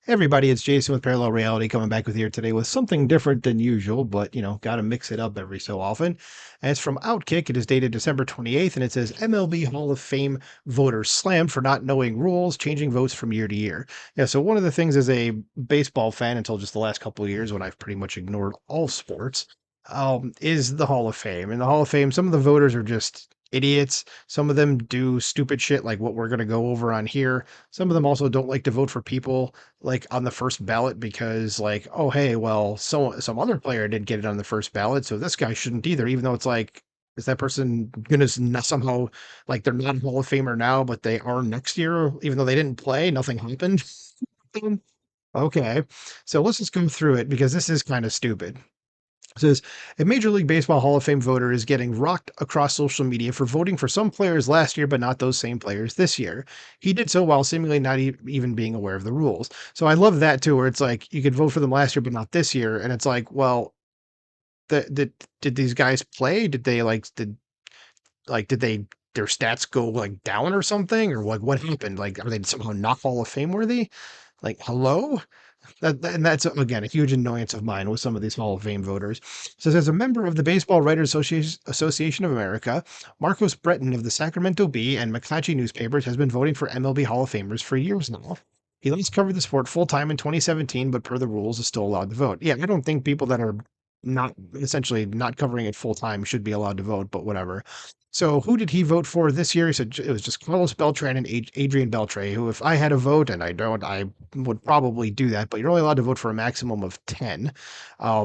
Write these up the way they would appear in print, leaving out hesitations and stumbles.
Hey everybody, it's Jason with Parallel Reality coming back with you today with something different than usual, but got to mix it up every so often. And it's from Outkick. It is dated December 28th, and it says MLB Hall of Fame voters slammed for not knowing rules, changing votes from year to year. Yeah, so one of the things as a baseball fan until just the last couple of years when I've pretty much ignored all sports, is the Hall of Fame. And the Hall of Fame, some of the voters are just idiots. Some of them do stupid shit like what we're going to go over on here. Some of them also don't like to vote for people like on the first ballot because like, oh hey, well, some other player did get it on the first ballot, so this guy shouldn't either, even though it's like, is that person gonna somehow, like, they're not a Hall of Famer now, but they are next year, even though they didn't play, nothing happened? Okay, so let's just go through it because this is kind of stupid. It says a Major League Baseball Hall of Fame voter is getting rocked across social media for voting for some players last year, but not those same players this year. He did so while seemingly not even being aware of the rules. So I love that too, where it's like you could vote for them last year, but not this year, and it's like, well, did these guys play? Did they their stats go like down or something, or like what happened? Like, are they somehow not Hall of Fame worthy? Like, hello? And that's again a huge annoyance of mine with some of these Hall of Fame voters. Says as a member of the Baseball Writers Association of America, Marcos Breton of the Sacramento Bee and McClatchy newspapers has been voting for MLB Hall of Famers for years now. He last covered the sport full time in 2017, but per the rules is still allowed to vote. Yeah, I don't think people that are not essentially not covering it full time should be allowed to vote, but whatever. So who did he vote for this year? He said it was just Carlos Beltran and Adrian Beltre, who, if I had a vote, and I don't, I would probably do that, but you're only allowed to vote for a maximum of 10.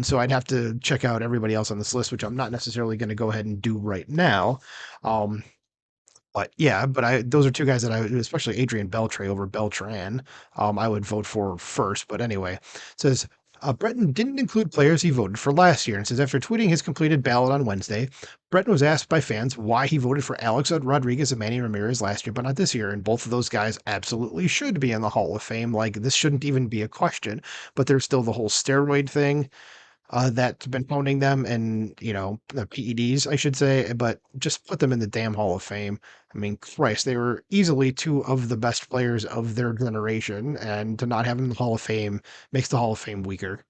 So I'd have to check out everybody else on this list, which I'm not necessarily going to go ahead and do right now. Um, but yeah, but those are two guys that I, especially Adrian Beltre over Beltran, I would vote for first. But anyway, it says Breton didn't include players he voted for last year, and says after tweeting his completed ballot on Wednesday, Breton was asked by fans why he voted for Alex Rodriguez and Manny Ramirez last year, but not this year. And both of those guys absolutely should be in the Hall of Fame. Like, this shouldn't even be a question. But there's still the whole steroid thing that's been pounding them, and the PEDs, I should say, but just put them in the damn Hall of Fame. I mean, Christ, they were easily two of the best players of their generation, and to not have them in the Hall of Fame makes the Hall of Fame weaker.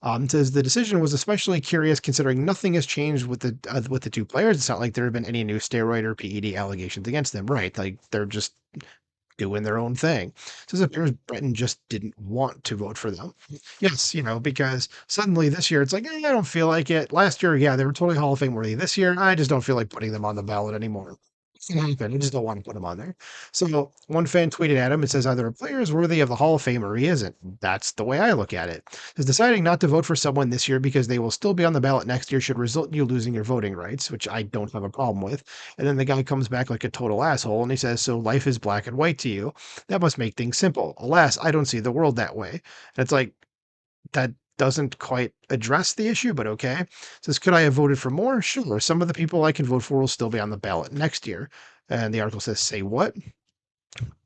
It says the decision was especially curious considering nothing has changed with the two players. It's not like there have been any new steroid or PED allegations against them, right? Like, they're just doing their own thing. So it appears Breton just didn't want to vote for them. Yes, because suddenly this year it's like, I don't feel like it. Last year, yeah, they were totally Hall of Fame worthy. This year, I just don't feel like putting them on the ballot anymore. It's gonna happen. I just don't want to put them on there. So one fan tweeted at him and says either a player is worthy of the Hall of Fame or he isn't. That's the way I look at it. Is deciding not to vote for someone this year because they will still be on the ballot next year should result in you losing your voting rights, which I don't have a problem with. And then the guy comes back like a total asshole and he says, so life is black and white to you. That must make things simple. Alas, I don't see the world that way. And it's like, that doesn't quite address the issue, but okay. It says, could I have voted for more? Sure. Some of the people I can vote for will still be on the ballot next year. And the article says, say what?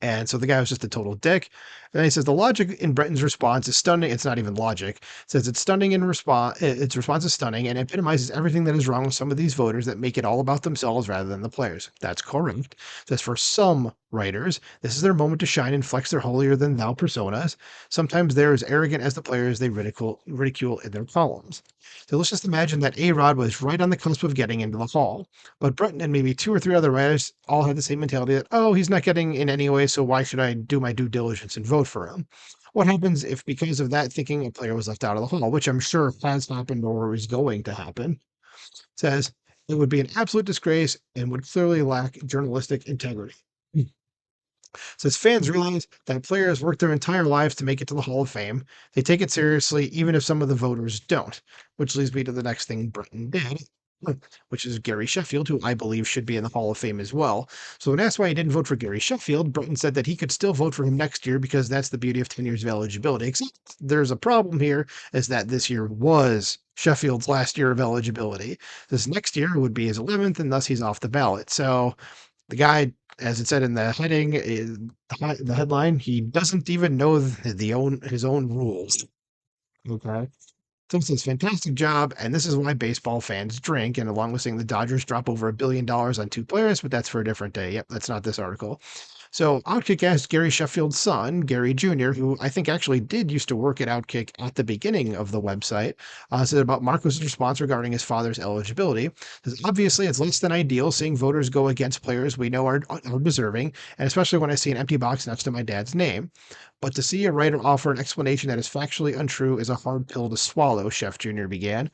And so the guy was just a total dick. And he says the logic in Breton's response is stunning. It's not even logic. It says it's stunning in response. Its response is stunning and epitomizes everything that is wrong with some of these voters that make it all about themselves rather than the players. That's correct. It says for some writers, this is their moment to shine and flex their holier than thou personas. Sometimes they're as arrogant as the players they ridicule in their columns. So let's just imagine that A-Rod was right on the cusp of getting into the Hall. But Breton and maybe two or three other writers all had the same mentality that, oh, he's not getting in anyway, so why should I do my due diligence and vote for him? What happens if, because of that thinking, a player was left out of the Hall, which I'm sure has happened or is going to happen? Says it would be an absolute disgrace and would clearly lack journalistic integrity. Says fans realize that players work their entire lives to make it to the Hall of Fame. They take it seriously, even if some of the voters don't, which leads me to the next thing Breton did, which is Gary Sheffield, who I believe should be in the Hall of Fame as well. So when asked why he didn't vote for Gary Sheffield, Breton said that he could still vote for him next year because that's the beauty of 10 years of eligibility. Except there's a problem here, is that this year was Sheffield's last year of eligibility. This next year would be his 11th, and thus he's off the ballot. So the guy, as it said in the heading, the headline, he doesn't even know his own rules. Okay. Tim says, fantastic job, and this is why baseball fans drink, and along with saying the Dodgers drop over $1 billion on two players, but that's for a different day. Yep, that's not this article. So Outkick asked Gary Sheffield's son, Gary Jr., who I think actually did used to work at Outkick at the beginning of the website, said about Marcos's response regarding his father's eligibility. Says, obviously, it's less than ideal seeing voters go against players we know are deserving, and especially when I see an empty box next to my dad's name. But to see a writer offer an explanation that is factually untrue is a hard pill to swallow, Chef Jr. began.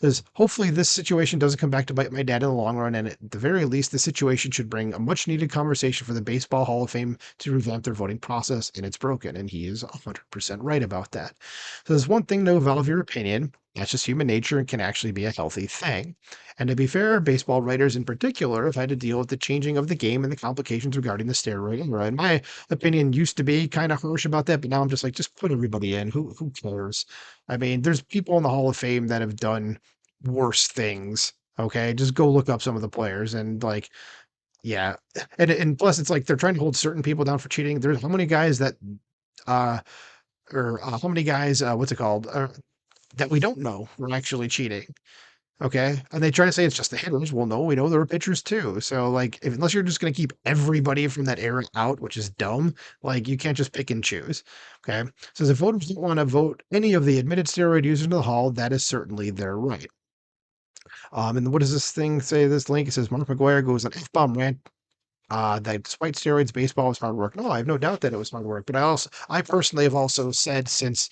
Says, hopefully this situation doesn't come back to bite my dad in the long run, and at the very least, this situation should bring a much needed conversation for the Baseball Hall of Fame to revamp their voting process, and it's broken, and he is 100% right about that. So there's one thing to evolve your opinion. That's just human nature and can actually be a healthy thing. And to be fair, baseball writers in particular have had to deal with the changing of the game and the complications regarding the steroid era. And my opinion used to be kind of harsh about that, but now I'm just like, just put everybody in. Who cares? I mean, there's people in the Hall of Fame that have done worse things. Okay, just go look up some of the players and like, yeah, and plus it's like they're trying to hold certain people down for cheating. There's how many guys that uh or how many guys what's it called that we don't know were actually cheating. Okay, and they try to say it's just the hitters. Well, no, we know there were pitchers too. So like, unless you're just going to keep everybody from that era out, which is dumb, like you can't just pick and choose. Okay, says if voters don't want to vote any of the admitted steroid users into the hall, that is certainly their right. And what does this thing say? This link it says Mark McGuire goes on F-bomb rant that despite steroids, baseball was hard work. No, I have no doubt that it was hard work. But I personally have also said since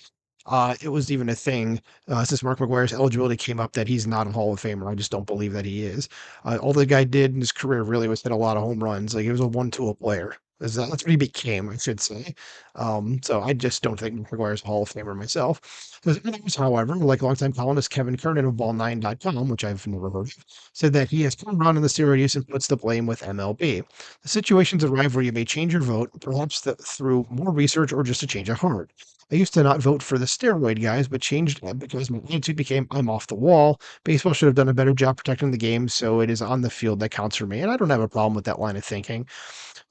it was even a thing, since Mark McGuire's eligibility came up, that he's not a Hall of Famer. I just don't believe that he is. All the guy did in his career really was hit a lot of home runs. Like he was a one-tool player. That's what he became, I should say. So I just don't think Mark McGuire's a Hall of Famer myself. There's others, however, like longtime columnist Kevin Kernan of Ball9.com, which I've never heard of, said that he has come around in the steroid use and puts the blame with MLB. The situations arrive where you may change your vote, perhaps through more research or just a change of heart. I used to not vote for the steroid guys, but changed because my attitude became I'm off the wall. Baseball should have done a better job protecting the game, so it is on the field that counts for me. And I don't have a problem with that line of thinking.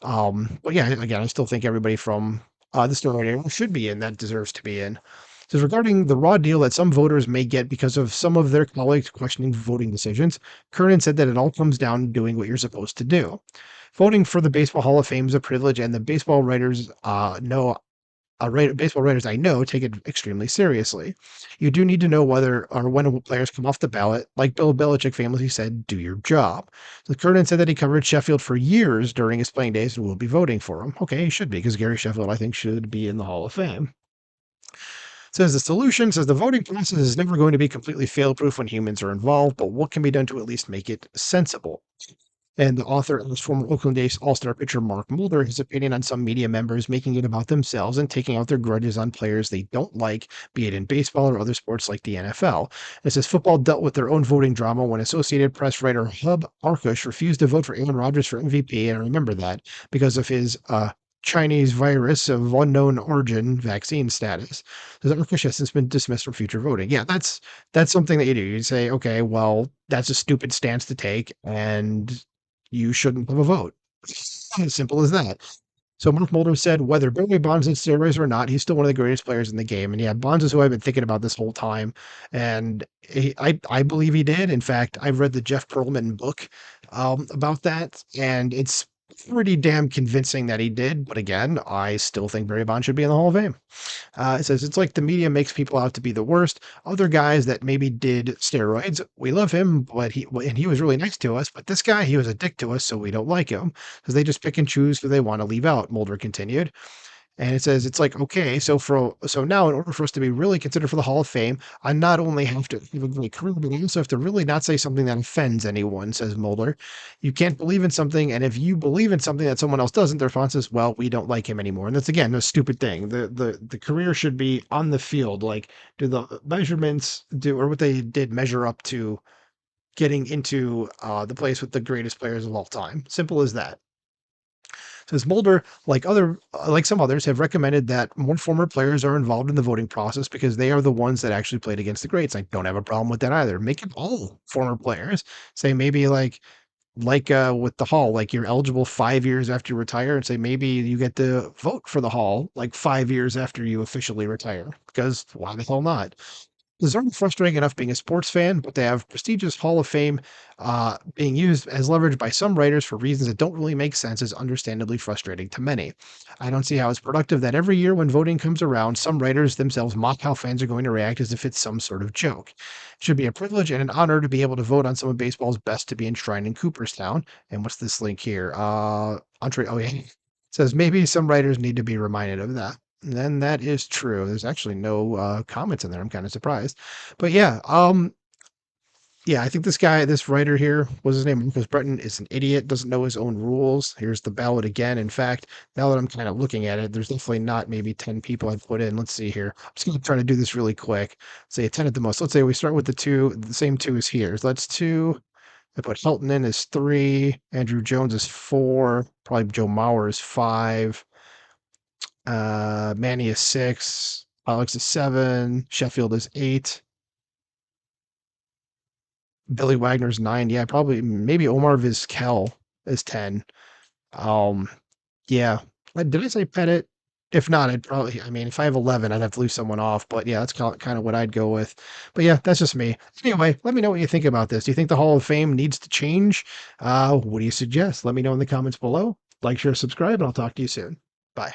But yeah, again, I still think everybody from the steroid era should be in that deserves to be in. It says regarding the raw deal that some voters may get because of some of their colleagues questioning voting decisions, Kernan said that it all comes down to doing what you're supposed to do. Voting for the Baseball Hall of Fame is a privilege, and the baseball writers baseball writers I know take it extremely seriously. You do need to know whether or when players come off the ballot. Like Bill Belichick famously said, do your job. So Kernan said that he covered Sheffield for years during his playing days and will be voting for him. Okay, he should be, because Gary Sheffield, I think, should be in the Hall of Fame. Says the solution says the voting process is never going to be completely fail-proof when humans are involved, but what can be done to at least make it sensible? And the author is former Oakland A's All-Star pitcher Mark Mulder, his opinion on some media members making it about themselves and taking out their grudges on players they don't like, be it in baseball or other sports like the NFL. It says football dealt with their own voting drama when Associated Press writer Hub Arkush refused to vote for Aaron Rodgers for MVP, and I remember that because of his Chinese virus of unknown origin vaccine status. Says Arkush has since been dismissed from future voting. Yeah, that's something that you do. You say, okay, well, that's a stupid stance to take, and you shouldn't have a vote. As simple as that. So Mark Mulder said, whether Barry Bonds did steroids or not, he's still one of the greatest players in the game. And yeah, Bonds is who I've been thinking about this whole time. And I believe he did. In fact, I've read the Jeff Pearlman book about that, and it's pretty damn convincing that he did. But again, I still think Barry Bonds should be in the Hall of Fame. It says it's like the media makes people out to be the worst. Other guys that maybe did steroids, we love him, but he was really nice to us. But this guy, he was a dick to us, so we don't like him because they just pick and choose who they want to leave out. Mulder continued. And it says it's like, okay, so now in order for us to be really considered for the Hall of Fame, I not only have to have a great career, but I also have to really not say something that offends anyone, says Mulder. You can't believe in something, and if you believe in something that someone else doesn't, the response is, well, we don't like him anymore. And that's again a stupid thing. The career should be on the field. Like, do the measurements do or what they did measure up to getting into the place with the greatest players of all time? Simple as that. Says Mulder, like some others, have recommended that more former players are involved in the voting process because they are the ones that actually played against the greats. I don't have a problem with that either. Make it all former players. Say maybe with the hall, like you're eligible 5 years after you retire, and say maybe you get to vote for the hall like 5 years after you officially retire. Because why the hell not? It's already frustrating enough being a sports fan, but they have prestigious Hall of Fame being used as leverage by some writers for reasons that don't really make sense is understandably frustrating to many. I don't see how it's productive that every year when voting comes around, some writers themselves mock how fans are going to react as if it's some sort of joke. It should be a privilege and an honor to be able to vote on some of baseball's best to be enshrined in Cooperstown. And what's this link here? Entre, oh yeah, it says maybe some writers need to be reminded of that. And that is true. There's actually no comments in there. I'm kind of surprised. But yeah, yeah, I think this guy, this writer here, was his name? Marcus Breton is an idiot, doesn't know his own rules. Here's the ballot again. In fact, now that I'm kind of looking at it, there's definitely not maybe 10 people I've put in. Let's see here. I'm just going to try to do this really quick. Say 10 at the most. Let's say we start with the same two as here. So that's two. I put Helton in as three. Andrew Jones is four. Probably Joe Mauer is five. Manny is six. Alex is seven. Sheffield is eight. Billy Wagner's nine. Yeah, probably maybe Omar Vizquel is 10. Um, yeah. Did I say Pettit? If not, I'd probably, I mean, if I have 11, I'd have to leave someone off. But yeah, that's kind of what I'd go with. But yeah, that's just me. Anyway, let me know what you think about this. Do you think the Hall of Fame needs to change? What do you suggest? Let me know in the comments below. Like, share, subscribe, and I'll talk to you soon. Bye.